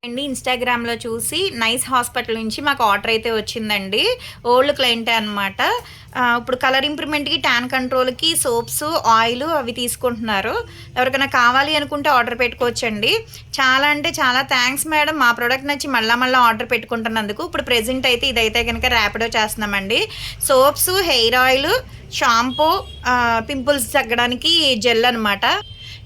అండి ఇన్‌స్టాగ్రామ్‌లో చూసి నైస్ హాస్పిటల్ నుంచి మాకు ఆర్డర్ అయితే వచ్చిందండి. ఓల్డ్ క్లయింటే అనమాట. ఇప్పుడు కలర్ ఇంప్రూవ్‌మెంట్‌కి, టాన్ కంట్రోల్‌కి సోప్స్, ఆయిల్ అవి తీసుకుంటున్నారు. ఎవరికైనా కావాలి అనుకుంటే ఆర్డర్ పెట్టుకోవచ్చండి. చాలా అంటే చాలా థాంక్స్ మేడం. మా ప్రొడక్ట్ నచ్చి మళ్ళా మళ్ళా ఆర్డర్ పెట్టుకుంటున్నందుకు. ఇప్పుడు ప్రెజెంట్ అయితే ఇదైతే గనక ర్యాపిడో చేస్తున్నామండి. Soaps, hair oil, shampoo, pimples తగ్గడానికి జెల్ అనమాట.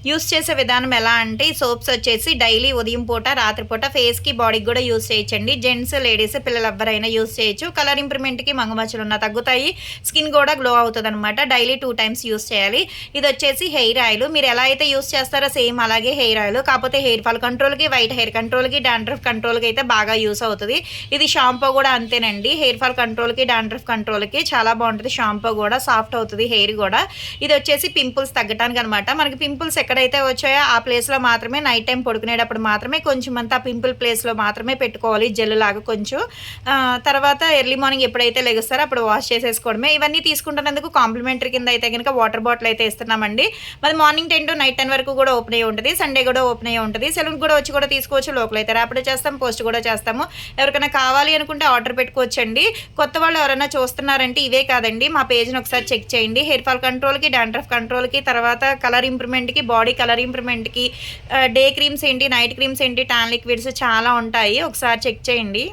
యూజ్ చేసే విధానం ఎలా అంటే ఈ సోప్స్ వచ్చేసి డైలీ ఉదయం పూట, రాత్రి పూట ఫేస్‌కి, బాడీకి గూడా యూజ్ చేయొచ్చండి. జెంట్స్, లేడీస్ పిల్లలు ఎవ్వరైనా యూజ్ చేయొచ్చు. కలర్ ఇంప్రూవ్‌మెంట్‌కి మంగుమచ్చలున్నా తగ్గుతాయి. స్కిన్ గూడా గ్లో అవుతదనమాట. డైలీ 2 టైమ్స్ యూజ్ చేయాలి. ఇదొచ్చేసి హెయిర్ ఆయిల్. మీరు ఎలా అయితే యూజ్ చేస్తారో సేమ్ అలాగే హెయిర్ ఆయిల్. కాపోతే హెయిర్ ఫాల్ కంట్రోల్‌కి, వైట్ హెయిర్ కంట్రోల్‌కి, డాండ్రఫ్ కంట్రోల్‌కి అయితే బాగా యూజ్ అవుతది. ఇది షాంపూ గూడా అంతేనండి. హెయిర్ ఫాల్ కంట్రోల్‌కి, డాండ్రఫ్ కంట్రోల్‌కి చాలా బావుంటది షాంపూ గూడా. సాఫ్ట్ అవుతది హెయిర్ గూడా. ఇదొచ్చేసి పింపుల్స్ తగ్గటానికనమాట. మనకి పింపుల్స్ ఎక్కడైతే వచ్చాయో ఆ ప్లేస్‌లో మాత్రమే నైట్ టైమ్ పడుకునేటప్పుడు మాత్రమే కొంచెం అంతా పింపుల్ ప్లేస్‌లో మాత్రమే పెట్టుకోవాలి జెల్‌లాగా కొంచెం. తర్వాత ఎర్లీ మార్నింగ్ ఎప్పుడైతే లెగుస్తారో అప్పుడు వాష్ చేసేసుకోవడమే. ఇవన్నీ తీసుకుంటున్నందుకు కాంప్లిమెంటరీ కింద అయితే గనక వాటర్ బాటిల్ అయితే ఇస్తున్నామండి. మాది మార్నింగ్ 10 టు నైట్ 10 వరకు కూడా ఓపెన్ అయ్యి ఉంటది. సండే కూడా ఓపెన్ అయ్యి ఉంటది. సెలూన్‌కి కూడా వచ్చి కూడా తీసుకోవచ్చు. లోకల్ అయితే ర్యాపిడో చేస్తాం, పోస్ట్ కూడా చేస్తాము. ఎవరికైనా కావాలి అనుకుంటే ఆర్డర్ పెట్టుకోవచ్చండి. కొత్త వాళ్ళు ఎవరైనా చూస్తున్నారంటే ఇవే కాదండి, మా పేజ్‌ని ఒకసారి చెక్ చేయండి. హెయిర్ ఫాల్ కంట్రోల్‌కి, డాండ్రఫ్ కంట్రోల్‌కి, తర్వాత కలర్ ఇంప్రూవ్‌మెంట్‌కి, బాడీ కలర్ ఇంప్రూవ్‌మెంట్‌కి డే క్రీమ్స్ ఏంటి, నైట్ క్రీమ్స్ ఏంటి, టాన్ లిక్విడ్స్ చాలా ఉంటాయి. ఒకసారి చెక్ చేయండి.